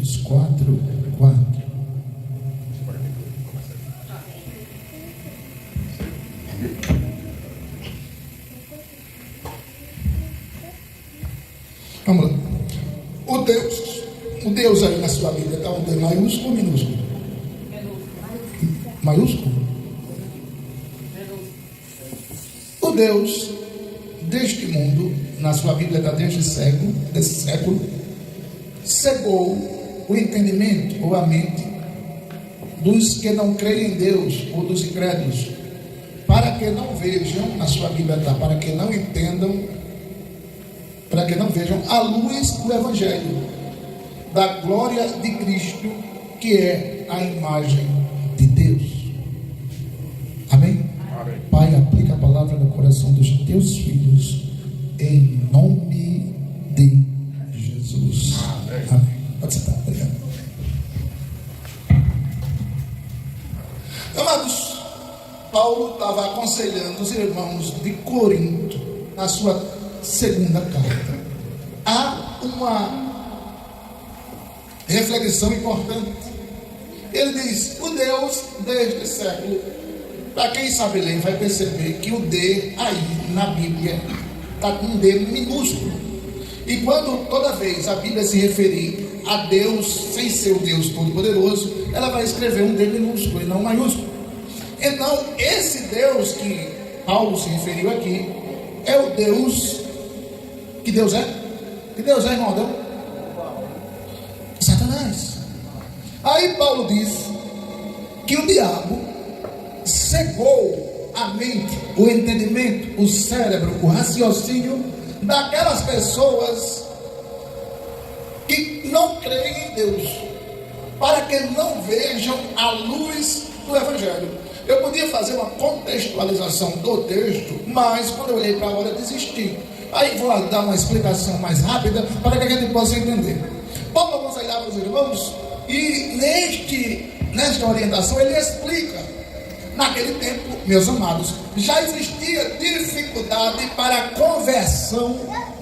Efésios 4:4. Vamos lá. O Deus aí na sua Bíblia está um D maiúsculo ou minúsculo? Maiúsculo? O Deus deste mundo, na sua Bíblia está deste século, cegou o entendimento ou a mente dos que não creem em Deus ou dos incrédulos, para que não vejam, na sua Bíblia está, para que não entendam, para que não vejam a luz do Evangelho, da glória de Cristo, que é a imagem de Deus. Amém? Amém. Pai, aplica a palavra no coração dos teus filhos, em nome de Jesus. Amém. Pode sentar, obrigado. Amados, Paulo estava aconselhando os irmãos de Corinto, na sua segunda carta. Há uma reflexão importante. Ele diz: o Deus deste século, para quem sabe ler vai perceber que o D aí na Bíblia está com um D minúsculo, e quando toda vez a Bíblia se referir a Deus sem ser o Deus Todo-Poderoso, ela vai escrever um D minúsculo e não maiúsculo. Então esse Deus que Paulo se referiu aqui é o Deus. Que Deus é? Que Deus é, irmão? Satanás. Aí Paulo diz que o diabo cegou a mente, o entendimento, o cérebro, o raciocínio daquelas pessoas que não creem em Deus, para que não vejam a luz do Evangelho. Eu podia fazer uma contextualização do texto, mas quando eu olhei para a hora eu desisti. Aí vou dar uma explicação mais rápida para que a gente possa entender. Paulo aconselhava os irmãos, e nesta orientação ele explica. Naquele tempo, meus amados, já existia dificuldade para a conversão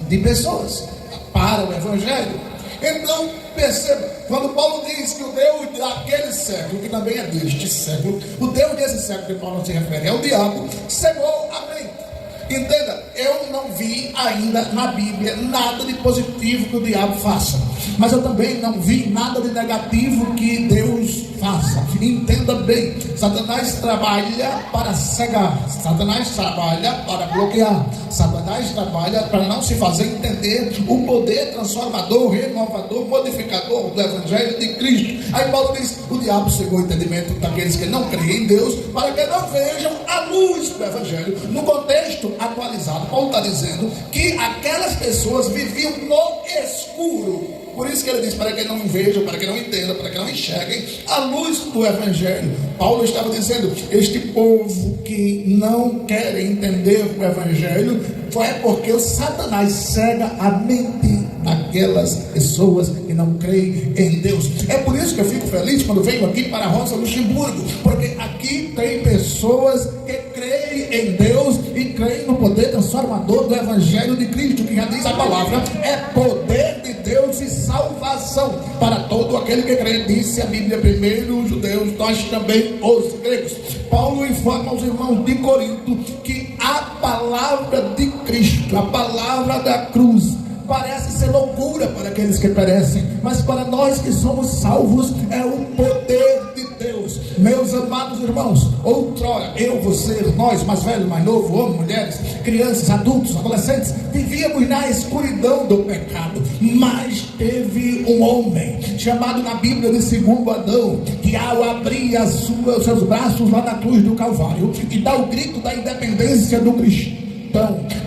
de pessoas para o Evangelho. Então, perceba, quando Paulo diz que o Deus daquele século, que também é deste século, o Deus desse século que Paulo se refere é o diabo, cegou a mente. Entenda, eu não vi ainda na Bíblia nada de positivo que o diabo faça, mas eu também não vi nada de negativo que Deus faça. Entenda bem, Satanás trabalha para cegar, Satanás trabalha para bloquear, Satanás trabalha para não se fazer entender o poder transformador, renovador, modificador do Evangelho de Cristo. Aí Paulo diz: o diabo cegou o entendimento daqueles que não creem em Deus, para que não vejam a luz do Evangelho. No contexto atualizado, Paulo está dizendo que aquelas pessoas viviam no escuro. Por isso que ele diz: para que não vejam, para que não entendam, para que não enxerguem a luz do Evangelho. Paulo estava dizendo: este povo que não quer entender o Evangelho, é porque o Satanás cega a mente daquelas pessoas que não creem em Deus. É por isso que eu fico feliz quando venho aqui para a Roça Luxemburgo, porque aqui tem pessoas que creem em Deus e creem no poder transformador do Evangelho de Cristo, que já diz a palavra, é poder de Deus e salvação para todo aquele que crê. Disse a Bíblia: primeiro os judeus, nós também os gregos. Paulo informa aos irmãos de Corinto que a palavra de Cristo, a palavra da cruz, parece ser loucura para aqueles que perecem, mas para nós que somos salvos é o poder de Deus. Meus amados irmãos, outrora eu, você, nós, mais velho, mais novo, homens, mulheres, crianças, adultos, adolescentes, vivíamos na escuridão do pecado, mas teve um homem chamado na Bíblia de segundo Adão, que ao abrir os seus braços lá na cruz do Calvário e dá o grito da independência do cristão.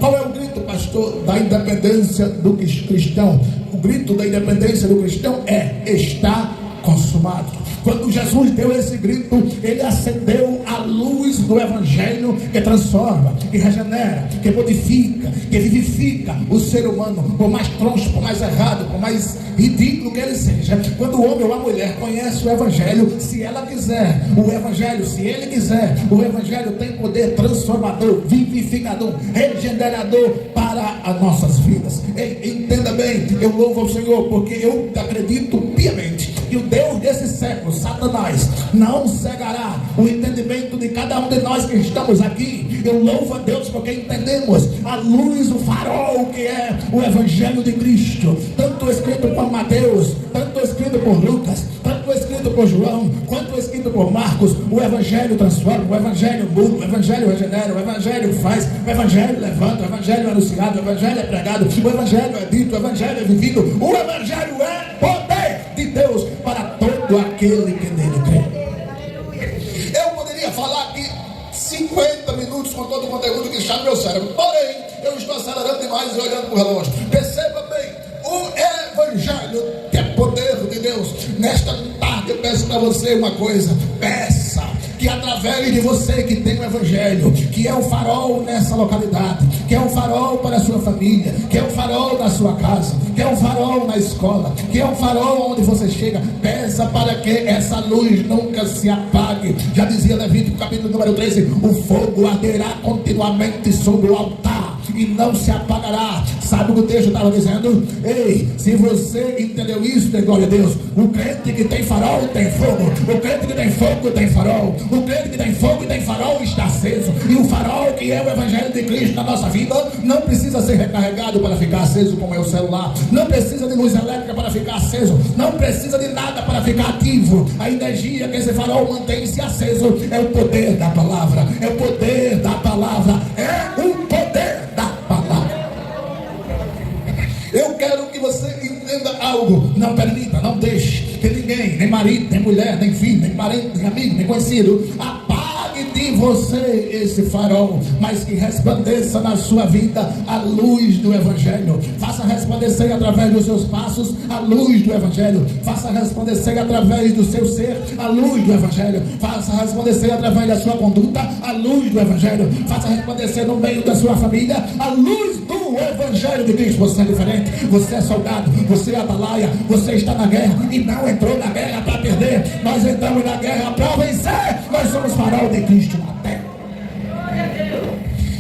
Qual é o grito, pastor, da independência do cristão? O grito da independência do cristão é: está consumado. Quando Jesus deu esse grito, ele acendeu a luz do Evangelho, que transforma, que regenera, que modifica, que vivifica o ser humano, por mais troncho, por mais errado, por mais ridículo que ele seja. Quando o homem ou a mulher conhece o Evangelho, se ela quiser, o Evangelho, se ele quiser, o Evangelho tem poder transformador, vivificador, regenerador para as nossas vidas. Entenda bem, eu louvo ao Senhor, porque eu acredito piamente que o Deus desse século, Satanás, não cegará o entendimento de cada um de nós que estamos aqui. Eu louvo a Deus porque entendemos a luz, o farol que é o Evangelho de Cristo, tanto escrito por Mateus, tanto escrito por Lucas, tanto escrito por João, quanto escrito por Marcos. O Evangelho transforma, o Evangelho muda, o Evangelho regenera, o Evangelho faz, o Evangelho levanta, o Evangelho é anunciado, o Evangelho é pregado, o Evangelho é dito, o Evangelho é vivido. O Evangelho é poder de Deus para todo aquele que nele crê. Eu poderia falar aqui 50 minutos com todo o conteúdo que está no meu cérebro, porém eu estou acelerando demais e olhando para o relógio. Perceba bem, o Evangelho que é poder de Deus. Nesta tarde eu peço para você uma coisa: peça que através de você que tem o Evangelho, que é um farol nessa localidade, que é um farol para a sua família, que é um farol na sua casa, que é um farol na escola, que é um farol onde você chega, peça para que essa luz nunca se apague. Já dizia Levítico capítulo número 13: o fogo arderá continuamente sobre o altar e não se apagará. Sabe o que o texto estava dizendo? Ei, se você entendeu isso, dê glória a Deus. O crente que tem farol tem fogo, o crente que tem fogo tem farol, o crente que tem fogo e tem farol está aceso. E o farol que é o Evangelho de Cristo na nossa vida não precisa ser recarregado para ficar aceso como é o celular, não precisa de luz elétrica para ficar aceso, não precisa de nada para ficar ativo. A energia que esse farol mantém-se aceso é o poder da palavra, é o poder da palavra, é o poder da palavra. Eu quero que você entenda algo. Não permita, não deixe que ninguém, nem marido, nem mulher, nem filho, nem parente, nem amigo, nem conhecido, apague de você esse farol, mas que resplandeça na sua vida a luz do Evangelho. Faça resplandecer através dos seus passos a luz do Evangelho. Faça resplandecer através do seu ser a luz do Evangelho. Faça resplandecer através da sua conduta a luz do Evangelho. Faça resplandecer no meio da sua família a luz do Evangelho de Cristo. Você é diferente, você é soldado, você é atalaia, você está na guerra e não entrou na guerra para perder. Nós entramos na guerra para vencer. Nós somos farol de Cristo na terra.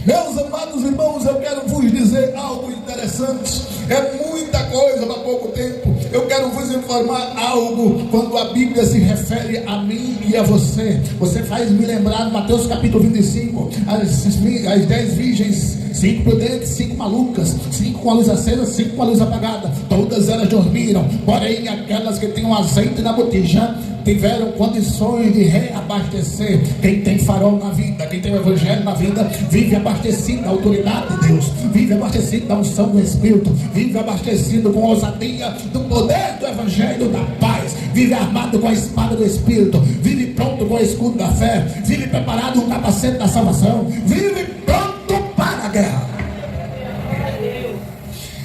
Meus amados irmãos, eu quero vos dizer algo interessante. É muita coisa para pouco tempo. Eu quero vos informar algo quando a Bíblia se refere a mim e a você. Você faz me lembrar Mateus capítulo 25, as 10 virgens, 5 prudentes, 5 malucas, 5 com a luz acesa, 5 com a luz apagada. Todas elas dormiram, porém aquelas que tinham azeite na botija tiveram condições de reabastecer. Quem tem farol na vida, quem tem o Evangelho na vida, vive abastecido da autoridade de Deus, vive abastecido da unção do Espírito, vive abastecido com a ousadia do poder do Evangelho da paz, vive armado com a espada do Espírito, vive pronto com o escudo da fé, vive preparado com o capacete da salvação, vive pronto para a guerra.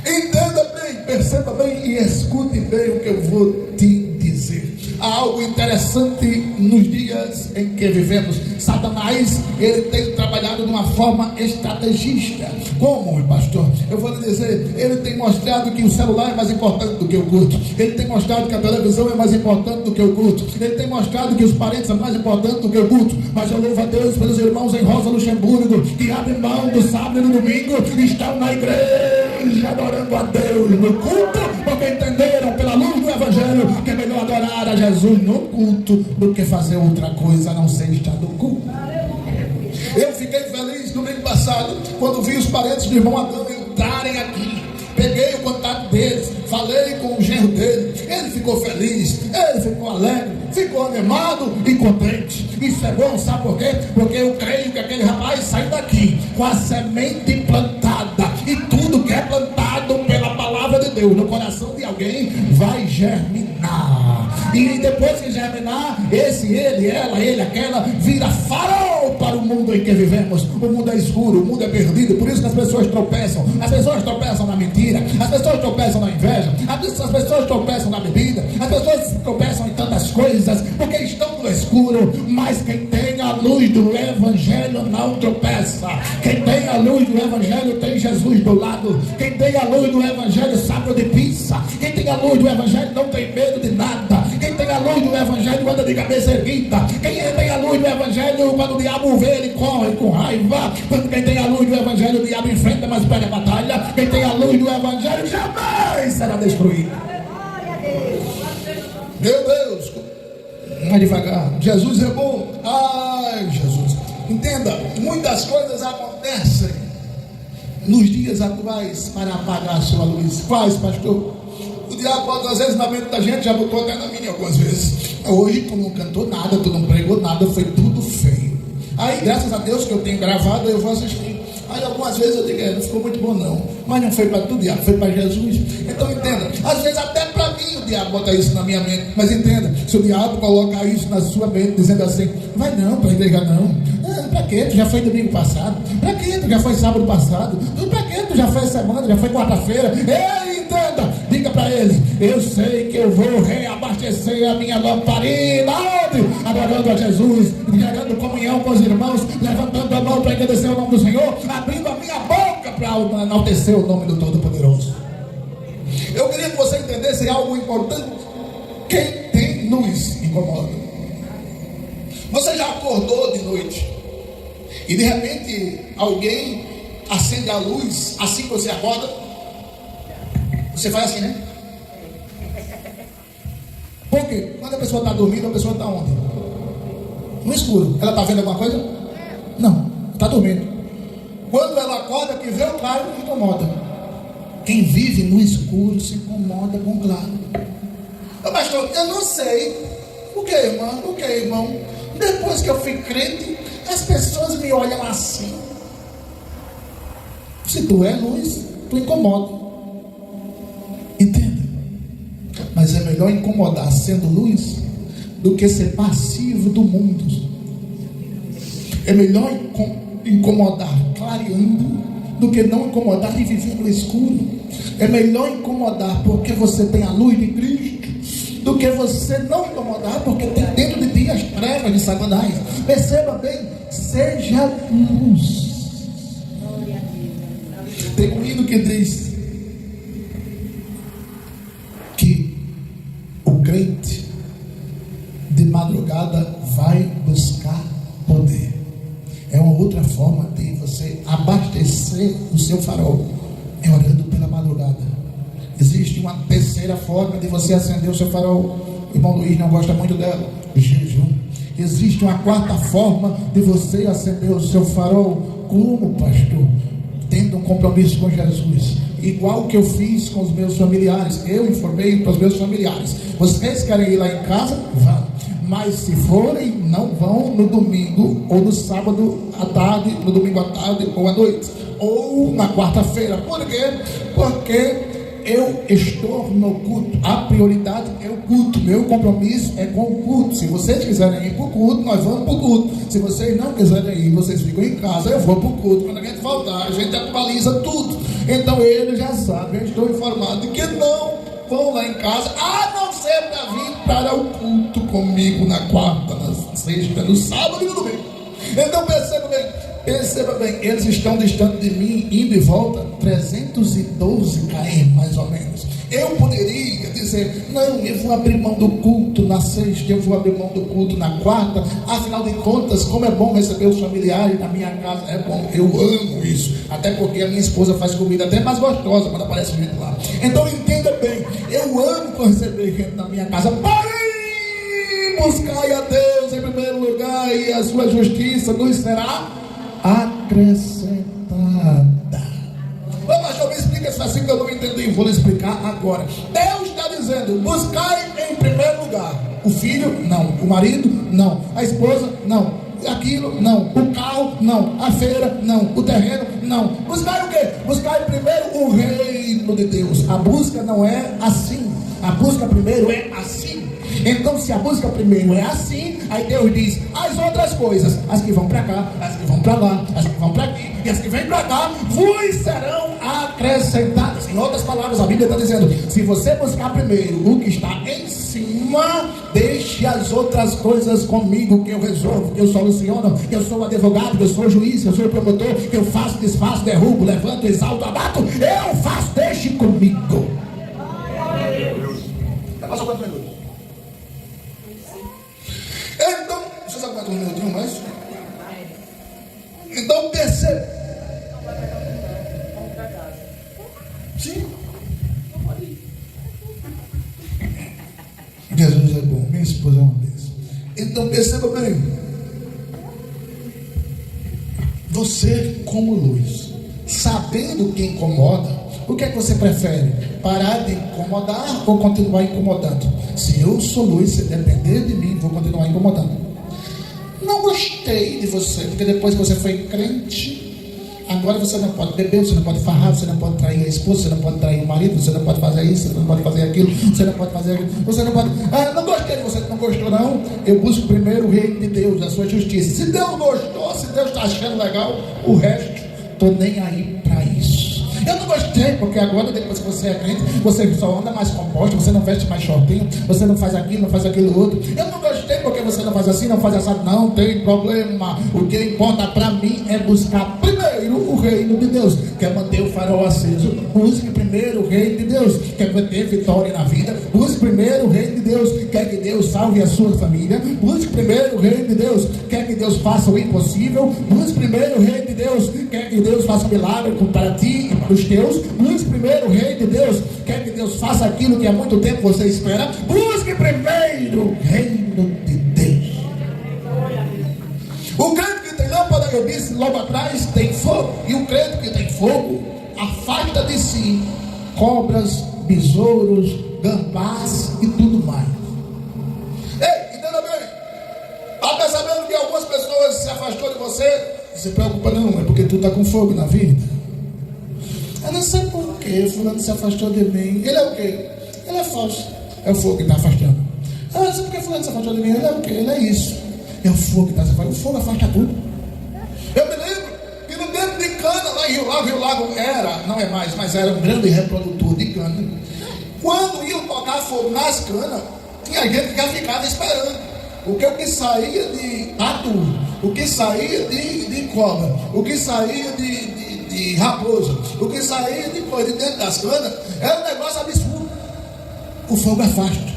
Entenda bem, perceba bem e escute bem o que eu vou te dizer. Há algo interessante nos dias em que vivemos. Satanás, ele tem trabalhado de uma forma estrategista. Como, pastor? Eu vou lhe dizer, ele tem mostrado que o celular é mais importante do que o culto. Ele tem mostrado que a televisão é mais importante do que o culto. Ele tem mostrado que os parentes são mais importantes do que o culto. Mas eu louvo a Deus pelos irmãos em Rosa Luxemburgo, que abrem mão do sábado e do domingo, estão na igreja adorando a Deus no culto, porque entenderam pela luz do Evangelho que é melhor adorar a Jesus no culto do que fazer outra coisa a não ser estar no culto. Eu fiquei feliz no domingo passado quando vi os parentes do irmão Adão entrarem aqui. Peguei o contato deles, falei com o genro dele, ele ficou feliz, ele ficou alegre, ficou animado e contente. Isso é bom, sabe por quê? Porque eu creio que aquele rapaz sai daqui com a semente plantada, e tudo que é plantado pela palavra de Deus no coração de alguém vai germinar. E depois que germinar, esse, ele, ela, ele, aquela, vira farol para o mundo em que vivemos. O mundo é escuro, o mundo é perdido, por isso que as pessoas tropeçam. As pessoas tropeçam na mentira, as pessoas tropeçam na inveja, as pessoas tropeçam na bebida, as pessoas tropeçam em tantas coisas, porque estão no escuro. Mas quem tem a luz do Evangelho não tropeça. Quem tem a luz do Evangelho tem Jesus do lado. Quem tem a luz do Evangelho sabe de pizza. Quem tem a luz do Evangelho não tem medo de nada. Quem tem a luz do Evangelho anda de cabeça erguida. Quem tem a luz do Evangelho, quando o diabo vê, ele corre com raiva. Quem tem a luz do Evangelho, o diabo enfrenta, mas perde a batalha. Quem tem a luz do Evangelho jamais será destruído. Meu Deus, mais devagar. Jesus é bom. Ai, Jesus. Entenda, muitas coisas acontecem nos dias atuais para apagar a sua luz. Quais, pastor? O diabo bota às vezes na mente da gente, já botou até na minha algumas vezes. Hoje tu não cantou nada, tu não pregou nada, foi tudo feio. Aí, graças a Deus que eu tenho gravado, eu vou assistir. Aí algumas vezes eu digo, não ficou muito bom não. Mas não foi para tu, diabo, foi para Jesus. Então entenda, às vezes até para mim o diabo bota isso na minha mente. Mas entenda, se o diabo colocar isso na sua mente, dizendo assim, vai não, para a igreja não. Para quê? Tu já foi domingo passado? Para quê? Tu já foi sábado passado? Para quê? Tu já foi semana, já foi quarta-feira? Ei, entenda, diga para ele, eu sei que eu vou reabastecer a minha lamparina. Onde? Adorando a Jesus, gerando comunhão com os irmãos, levantando a mão para agradecer o nome do Senhor, abrindo a minha boca para enaltecer o nome do Todo-Poderoso. Eu queria que você entendesse algo importante. Quem tem luz incomoda. Você já acordou de noite e de repente alguém acende a luz assim que você acorda? Você faz assim, né? Por quê? Quando a pessoa está dormindo, a pessoa está onde? No escuro. Ela está vendo alguma coisa? Não, está dormindo. Quando ela acorda, que vê o claro, incomoda. Quem vive no escuro se incomoda com o claro. Pastor, eu não sei. O que, irmão? O que, irmão? Depois que eu fui crente, as pessoas me olham assim. Se tu é luz, tu incomoda. Entenda. Mas é melhor incomodar sendo luz do que ser passivo do mundo. É melhor incomodar clareando do que não incomodar e viver no escuro. É melhor incomodar porque você tem a luz de Cristo do que você não incomodar porque tem dentro de ti as trevas de Satanás. Perceba bem, seja luz. Tem um hino que diz que o crente de madrugada vai buscar poder. É uma outra forma de você abastecer o seu farol, é orando pela madrugada. Existe uma terceira forma de você acender o seu farol. O irmão Luiz não gosta muito dela, jejum. Existe uma quarta forma de você acender o seu farol. Como, pastor? Tendo um compromisso com Jesus, igual que eu fiz com os meus familiares. Eu informei para os meus familiares: vocês querem ir lá em casa? Vão. Mas se forem, não vão no domingo ou no sábado à tarde, no domingo à tarde ou à noite, ou na quarta-feira. Por quê? Porque eu estou no culto. A prioridade é o culto. Meu compromisso é com o culto. Se vocês quiserem ir para o culto, nós vamos para o culto. Se vocês não quiserem ir, vocês ficam em casa, eu vou para o culto. Quando a gente voltar, a gente atualiza tudo. Então eles já sabem, eu estou informado de que não vão lá em casa, a não ser para vir para o culto comigo na quarta, na sexta, no sábado e no domingo. Então perceba bem, eles estão distante de mim, indo e volta 312 km mais ou menos. Eu poderia dizer, não, eu vou abrir mão do culto na sexta, eu vou abrir mão do culto na quarta. Afinal de contas, como é bom receber os familiares na minha casa, é bom, eu amo isso. Até porque a minha esposa faz comida até mais gostosa quando aparece gente lá. Então entenda bem, eu amo receber gente na minha casa. Buscai a Deus em primeiro lugar, e a sua justiça nos será acrescentada. Mas eu me explica isso assim que eu não entendi. Vou lhe explicar agora. Deus está dizendo: buscai em primeiro lugar. O filho, não. O marido, não. A esposa, não. Aquilo, não. O carro, não. A feira, não. O terreno, não. Buscai o quê? Buscai primeiro o reino de Deus. A busca não é assim. A busca primeiro é assim. Então, se a busca primeiro é assim, aí Deus diz: as outras coisas, as que vão para cá, as que vão para lá, as que vão para aqui e as que vêm para cá, vos serão acrescentadas. Em outras palavras, a Bíblia está dizendo: se você buscar primeiro o que está em cima, deixe as outras coisas comigo, que eu resolvo, que eu soluciono, que eu sou advogado, que eu sou juiz, que eu sou promotor, que eu faço, desfaço, derrubo, levanto, exalto, abato. Eu faço, deixe comigo. Já passou quantos minutos? Então, você sabe quantos minutinhos mais? Então perceba. Sim. Jesus é Perceba bem, você como luz, sabendo o que incomoda, o que é que você prefere? Parar de incomodar ou continuar incomodando? Se eu sou luz, se depender de mim, vou continuar incomodando. Não gostei de você, porque depois que você foi crente, agora você não pode beber, você não pode farrar, você não pode trair a esposa, você não pode trair o marido, você não pode fazer isso, você não pode fazer aquilo, você não pode fazer aquilo, você não pode... não gostei de você, não gostou não? Eu busco primeiro o reino de Deus, a sua justiça. Se Deus gostou, se Deus está achando legal, o resto, estou nem aí para isso. Eu não gostei, porque agora, depois que você é crente, você só anda mais composto, você não veste mais shortinho, você não faz aquilo, não faz aquilo outro. Eu não gostei porque você não faz assim, não faz assado. Não tem problema. O que importa para mim é buscar primeiro o reino de Deus. Quer manter o farol aceso? Busque primeiro o reino de Deus. Quer ter vitória na vida? Busque primeiro o reino de Deus. Quer que Deus salve a sua família? Busque primeiro o reino de Deus. Quer que Deus faça o impossível? Busque primeiro o reino de Deus. Quer que Deus faça um milagre para ti e para os teus? Busque primeiro o reino de Deus. Quer que Deus faça aquilo que há muito tempo você espera? Busque primeiro o reino de Deus. O crente que tem lâmpada, eu disse logo atrás, tem fogo. E o crente que tem fogo afasta de si cobras, besouros, gambás e tudo mais. Ei, entenda bem. Está percebendo que algumas pessoas se afastou de você? Não se preocupa não, é porque tu está com fogo na vida. Eu não sei por que fulano se afastou de mim. Ele é o quê? Ele é falso. É o fogo que está afastando. Eu não sei por que fulano se afastou de mim. Ele é o quê? Ele é isso. É o fogo que está se afastando. O fogo afasta tudo. Eu me lembro que no tempo de cana, lá em Rio Lago era, não é mais, mas era um grande reprodutor de cana. Quando iam tocar fogo nas canas, tinha gente que já ficava esperando. O que saía de tatu, o que saía de cobra, o que saía de raposa, o que saía de coisa de dentro das canas, era um negócio absurdo. O fogo afasta.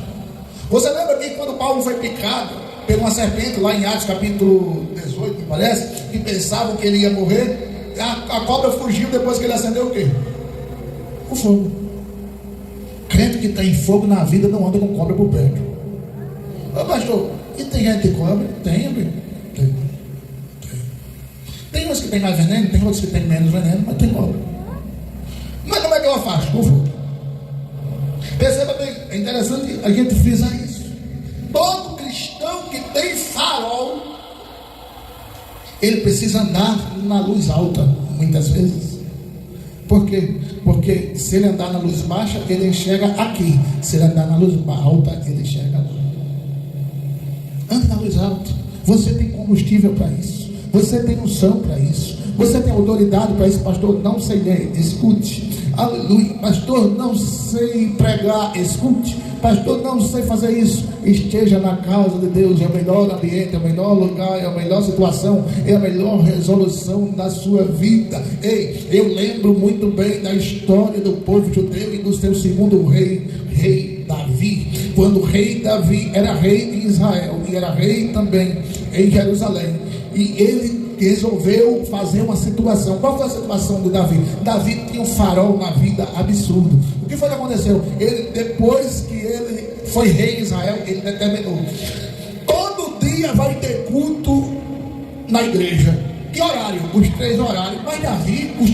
Você lembra que quando Paulo foi picado por uma serpente, lá em Atos capítulo 18, me parece, que pensavam que ele ia morrer, a cobra fugiu depois que ele acendeu o quê? O fogo. Crente que tem fogo na vida não anda com cobra por perto. Ô pastor, e tem gente que cobra? Tem. Tem uns que tem mais veneno, tem outros que tem menos veneno, mas tem cobra. Mas como é que ela faz? Com fogo. Perceba bem, é interessante a gente frisar isso. Todo cristão que tem farol, ele precisa andar na luz alta, muitas vezes. Por quê? Porque se ele andar na luz baixa, ele enxerga aqui. Se ele andar na luz alta, ele enxerga lá. Ande na luz alta. Você tem combustível para isso. Você tem unção para isso. Você tem autoridade para isso. Pastor, não sei ler. Escute. Aleluia. Pastor, não sei pregar. Escute. Pastor, não sei fazer isso. Esteja na casa de Deus. É o melhor ambiente, é o melhor lugar, é a melhor situação, é a melhor resolução da sua vida. Ei, eu lembro muito bem da história do povo judeu e do seu segundo rei Davi. Quando o rei Davi era rei em Israel e era rei também em Jerusalém, e ele resolveu fazer uma situação. Qual foi a situação de Davi? Davi tinha um farol na vida absurdo. O que foi que aconteceu? Ele, depois que ele foi rei em Israel, ele determinou: todo dia vai ter culto na igreja. Que horário? Os 3 horários. Mas Davi, os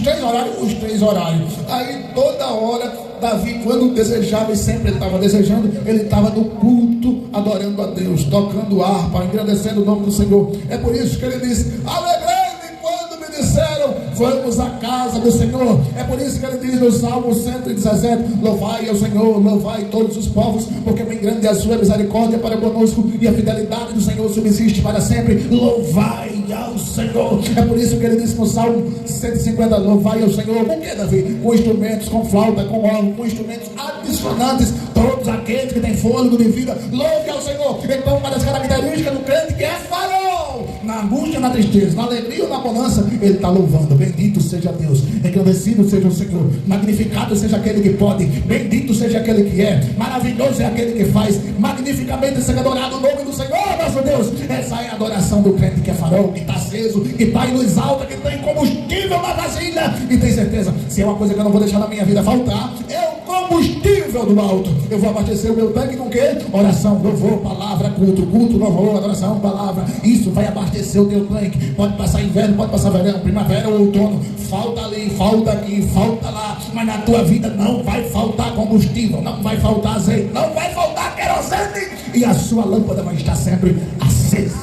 3 horários. Aí toda hora, Davi, quando desejava, e sempre ele estava desejando, ele estava no culto, adorando a Deus, tocando harpa, engrandecendo o nome do Senhor. É por isso que ele disse: alegrei-me quando me disseram, vamos à casa do Senhor. É por isso que ele diz no Salmo 117: louvai ao Senhor, louvai todos os povos, porque bem grande é a sua misericórdia para conosco, e a fidelidade do Senhor subsiste para sempre. Louvai ao Senhor. É por isso que ele disse no Salmo 150: louvai ao Senhor. Com que, Davi? Com instrumentos, com flauta, com órgão, com instrumentos adissonantes, todos aqueles que têm fôlego de vida, louve ao Senhor. Então, uma das características do crente que é farol, na angústia, na tristeza, na alegria ou na bonança, ele está louvando. Bendito seja Deus, engrandecido seja o Senhor, magnificado seja aquele que pode, bendito seja aquele que é, maravilhoso é aquele que faz, magnificamente seja adorado o nome do Senhor nosso Deus. Essa é a adoração do crente que é farol, que está aceso, que está em luz alta, que tem combustível na vasilha, e tem certeza: se é uma coisa que eu não vou deixar na minha vida faltar, é o combustível veio do alto. Eu vou abastecer o meu tanque com o quê? Oração, louvor, palavra, culto, louvor, adoração, palavra. Isso vai abastecer o teu tanque. Pode passar inverno, pode passar verão, primavera ou outono. Falta ali, falta aqui, falta lá. Mas na tua vida não vai faltar combustível, não vai faltar azeite, não vai faltar querosene. E a sua lâmpada vai estar sempre acesa.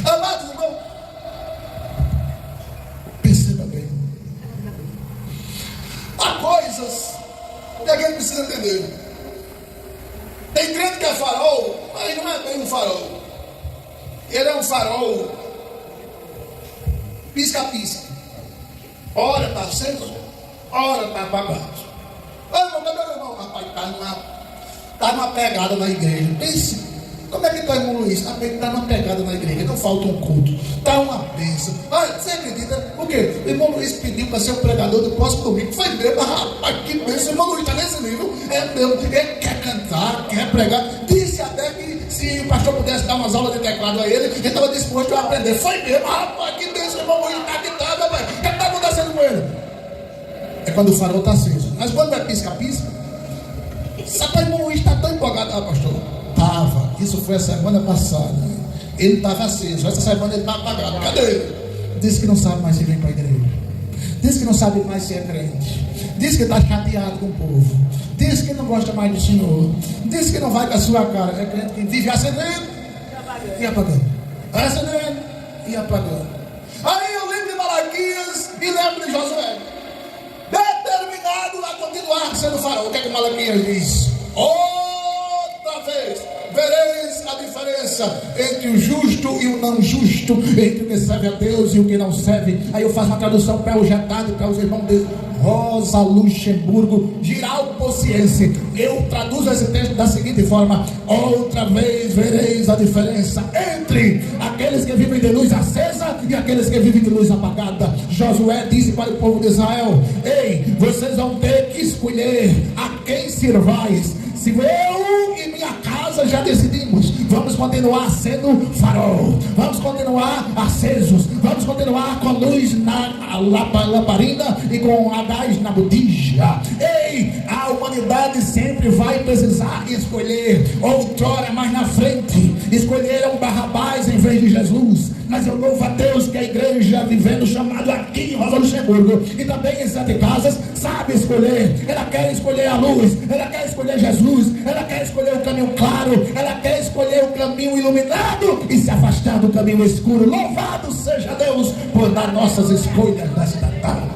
Amados irmãos, perceba bem. Há coisas que a gente precisa entender. Tem crente que é farol, mas não é bem um farol. Ele é um farol pisca-pisca. Ora está aceso, ora está apagado. Cadê meu irmão? Rapaz, está numa pegada na igreja. Pense, como é que está, irmão Luiz? Está numa pegada na igreja, não falta um culto. Está uma bênção. Olha, você acredita? O quê? O irmão Luiz pediu para ser o pregador do próximo domingo. Foi mesmo, rapaz, que bênção. O irmão Luiz está nesse nível. É mesmo. Ele quer cantar, quer pregar. Disse até que se o pastor pudesse dar umas aulas de teclado a ele estava disposto a aprender. Foi mesmo, rapaz, que bênção. O irmão Luiz está aquitado, rapaz. O que está acontecendo com ele? É quando o farol está aceso. Mas quando é pisca-pisca, sabe, o irmão Luiz está tão empolgado, pastor? Estava. Isso foi a semana passada. Ele estava aceso. Essa semana ele está apagado. Cadê ele? Diz que não sabe mais se vem para a igreja. Diz que não sabe mais se é crente. Diz que está chateado com o povo. Diz que não gosta mais do Senhor. Diz que não vai com a sua cara. É crente que vive acendendo e apagando. Acendendo e apagando. Aí eu lembro de Malaquias e lembro de Josué. Determinado a continuar sendo farol. O que é que Malaquias diz? Outra vez vereis a diferença entre o justo e o não justo, entre o que serve a Deus e o que não serve. Aí eu faço uma tradução para o Jetado, para os irmãos de Rosa Luxemburgo, Giral Pociense. Eu traduzo esse texto da seguinte forma: outra vez vereis a diferença entre aqueles que vivem de luz acesa e aqueles que vivem de luz apagada. Josué disse para o povo de Israel: ei, vocês vão ter que escolher a quem sirvais. Se eu e minha casa já decidimos, vamos continuar sendo farol, vamos continuar acesos, vamos continuar com a luz na lamparina e com a gás na botija. Ei, a humanidade sempre vai precisar escolher. Outrora, mais na frente, escolheram Barrabás em vez de Jesus. Mas eu louvo a Deus que a igreja vivendo chamado aqui em Rosa Luxemburgo e também em Sete Casas sabe escolher. Ela quer escolher a luz, ela quer escolher Jesus, ela quer escolher o caminho claro, ela quer escolher o caminho iluminado e se afastar do caminho escuro. Louvado seja Deus por dar nossas escolhas nesta tarde.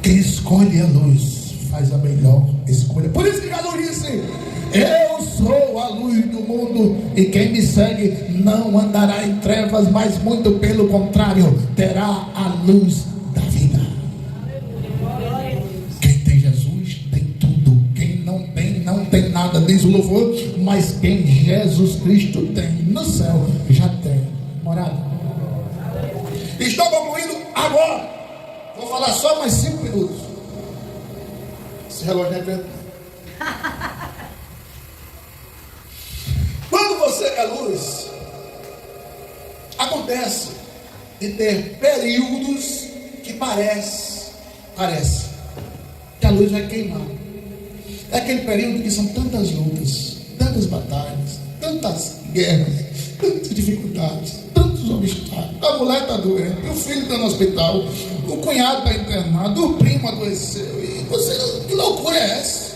Quem escolhe a luz faz a melhor escolha. Por isso que Jesus disse: eu sou a luz do mundo, e quem me segue não andará em trevas, mas muito pelo contrário, terá a luz da vida. Quem tem Jesus tem tudo. Quem não tem, não tem nada, diz o louvor. Mas quem Jesus Cristo tem no céu, já tem morada. Estou concluindo agora. Vou falar só mais 5 minutos. Esse relógio não é vento. Quando você é luz, acontece de ter períodos que parece que a luz vai queimar. É aquele período que são tantas lutas, tantas batalhas, tantas guerras, tantas dificuldades, tantos obstáculos. A mulher está doente, o filho está no hospital, o cunhado está internado, o primo adoeceu. E você, que loucura é essa?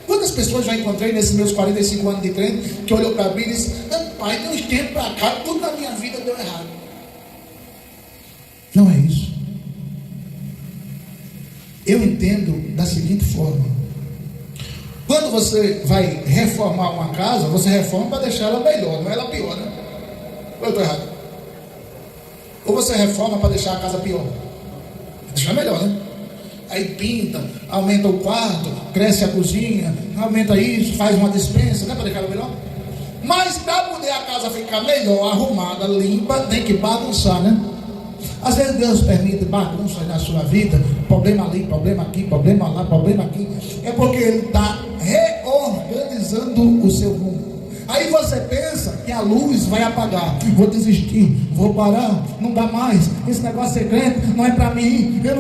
Quantas pessoas já encontrei nesses meus 45 anos de crente que olhou para mim e disse: pai, de uns tempos para cá, tudo na minha vida deu errado. Não é isso. Eu entendo da seguinte forma: quando você vai reformar uma casa, você reforma para deixar ela melhor, não é ela pior, né? Ou eu estou errado? Ou você reforma para deixar a casa pior? Deixar melhor, né? Aí pinta, aumenta o quarto, cresce a cozinha, aumenta isso, faz uma despensa, não é para deixar ela melhor? Mas para poder a casa ficar melhor, arrumada, limpa, tem que bagunçar, né? Às vezes Deus permite bagunças na sua vida, problema ali, problema aqui, problema lá, problema aqui. É porque Ele está reorganizando o seu rumo. Aí você pensa que a luz vai apagar. Vou desistir, vou parar, não dá mais. Esse negócio de ser crente não é para mim. Eu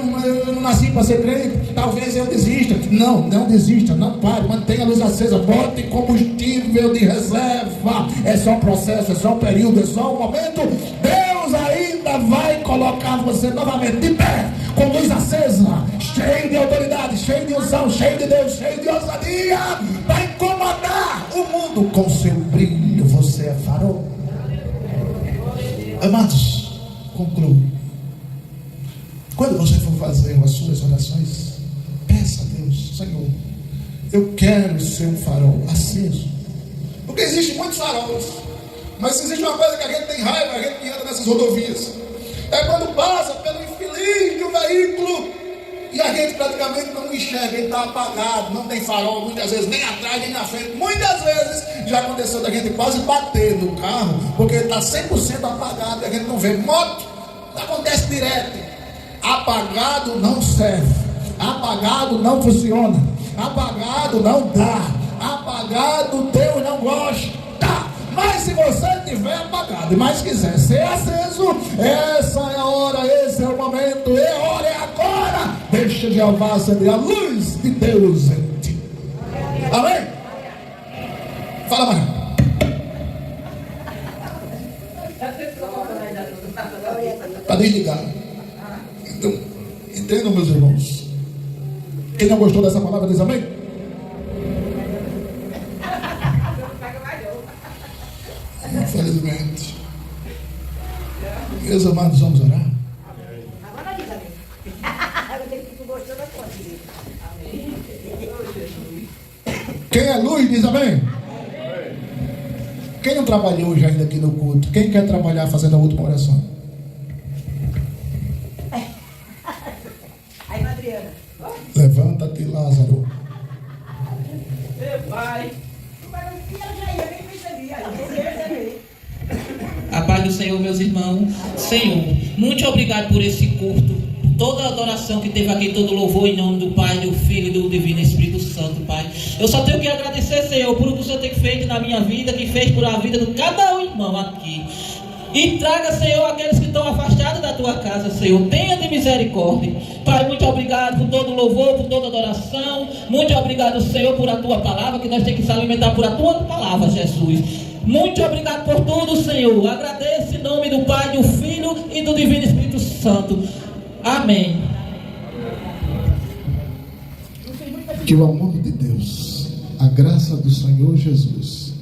não nasci para ser crente. Talvez eu desista. Não desista, não pare. Mantenha a luz acesa. Bote combustível de reserva. É só um processo, é só um período, é só um momento. Deus ainda vai colocar você novamente de pé, com luz acesa, cheio de autoridade, cheio de unção, cheio de Deus, cheio de ousadia, para incomodar o mundo com seu brilho. Você é farol. Amados, concluo. Quando você for fazer as suas orações, peça a Deus: Senhor, eu quero ser um farol aceso. Porque existem muitos faróis, mas existe uma coisa que a gente tem raiva, a gente que anda nessas rodovias, é quando passa pelo infeliz de um veículo e a gente praticamente não enxerga, ele está apagado, não tem farol, muitas vezes nem atrás nem na frente. Muitas vezes já aconteceu da gente quase bater no carro, porque ele está 100% apagado e a gente não vê. Moto acontece direto. Apagado não serve, apagado não funciona, apagado não dá, apagado Deus não gosta. Mas se você tiver apagado e mais quiser ser aceso, essa é a hora, esse é o momento, é a hora, é agora. Deixa Jeová acender a luz de Deus em ti. Amém? Fala, mãe. Está desligado. Então, entendam, meus irmãos. Quem não gostou dessa palavra diz amém? Infelizmente. Meus amados, vamos orar. Agora diz amém. Quem é luz diz amém. Quem não trabalhou hoje ainda aqui no culto? Quem quer trabalhar fazendo a última oração? Aí, Adriana. Levanta-te, Lázaro. Pai. A paz do Senhor, meus irmãos. Senhor, muito obrigado por esse culto, toda a adoração que teve aqui, todo louvor em nome do Pai, do Filho e do Divino Espírito Santo, Pai. Eu só tenho que agradecer, Senhor, por o que o Senhor tem feito na minha vida, que fez por a vida de cada um irmão aqui. E traga, Senhor, aqueles que estão afastados da tua casa, Senhor. Tenha de misericórdia. Pai, muito obrigado por todo o louvor, por toda a adoração. Muito obrigado, Senhor, por a tua palavra, que nós temos que se alimentar por a tua palavra, Jesus. Muito obrigado por tudo, Senhor. Agradeço em nome do Pai, do Filho e do Divino Espírito Santo. Amém. Que o amor de Deus, a graça do Senhor Jesus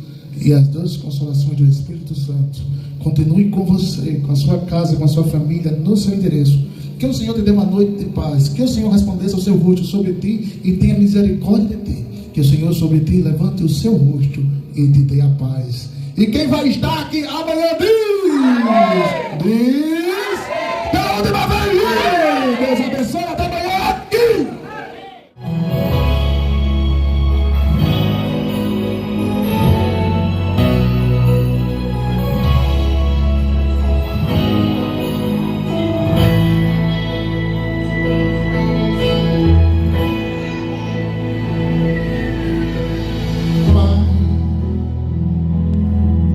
e as duas consolações do Espírito Santo continue com você, com a sua casa, com a sua família, no seu endereço. Que o Senhor te dê uma noite de paz. Que o Senhor resplandeça o seu rosto sobre ti e tenha misericórdia de ti. Que o Senhor sobre ti levante o seu rosto e te dê a paz. E quem vai estar aqui amanhã diz pela última vez. Deus abençoe, até amanhã aqui.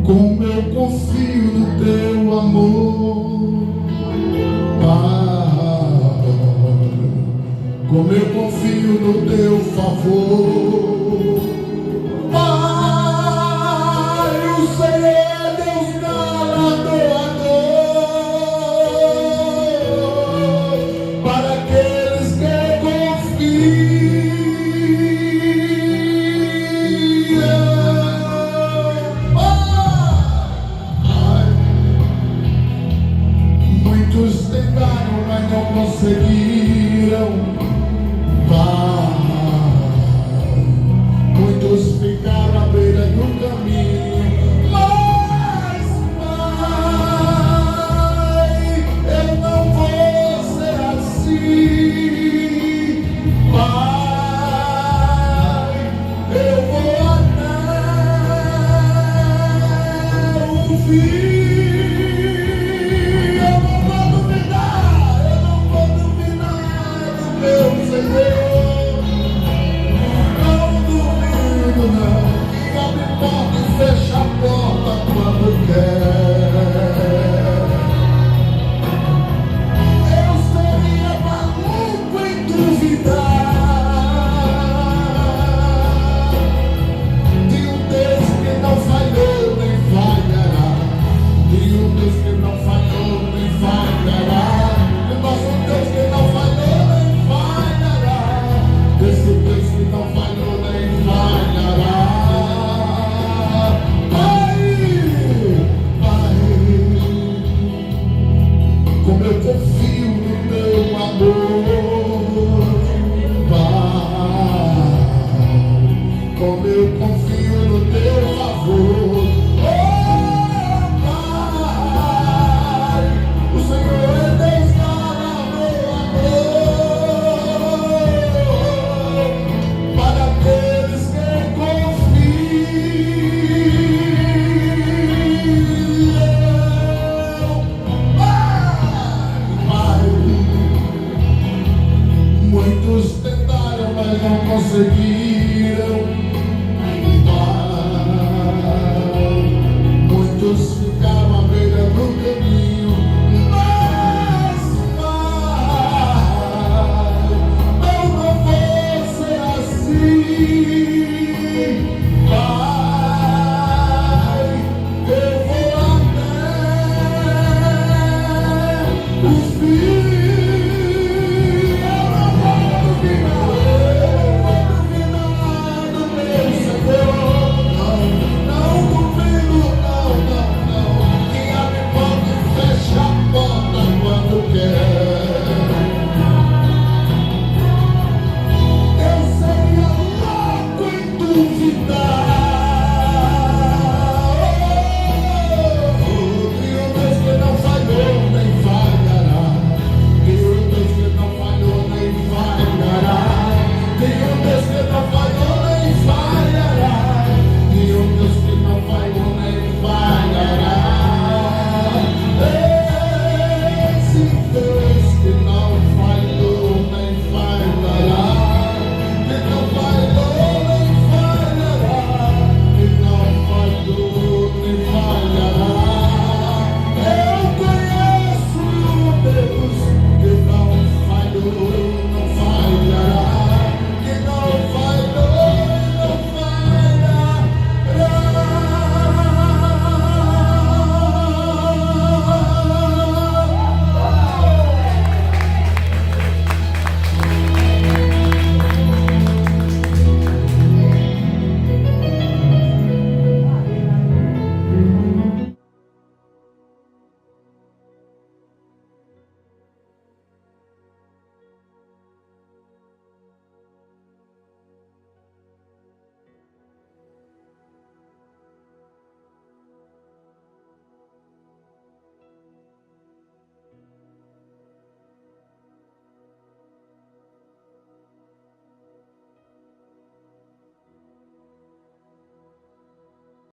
Como eu confio no teu amor, Pai. Como eu confio no teu favor, Pai. O Senhor é Deus galardoador para aqueles que confiam. Muitos tentaram, mas não conseguiram.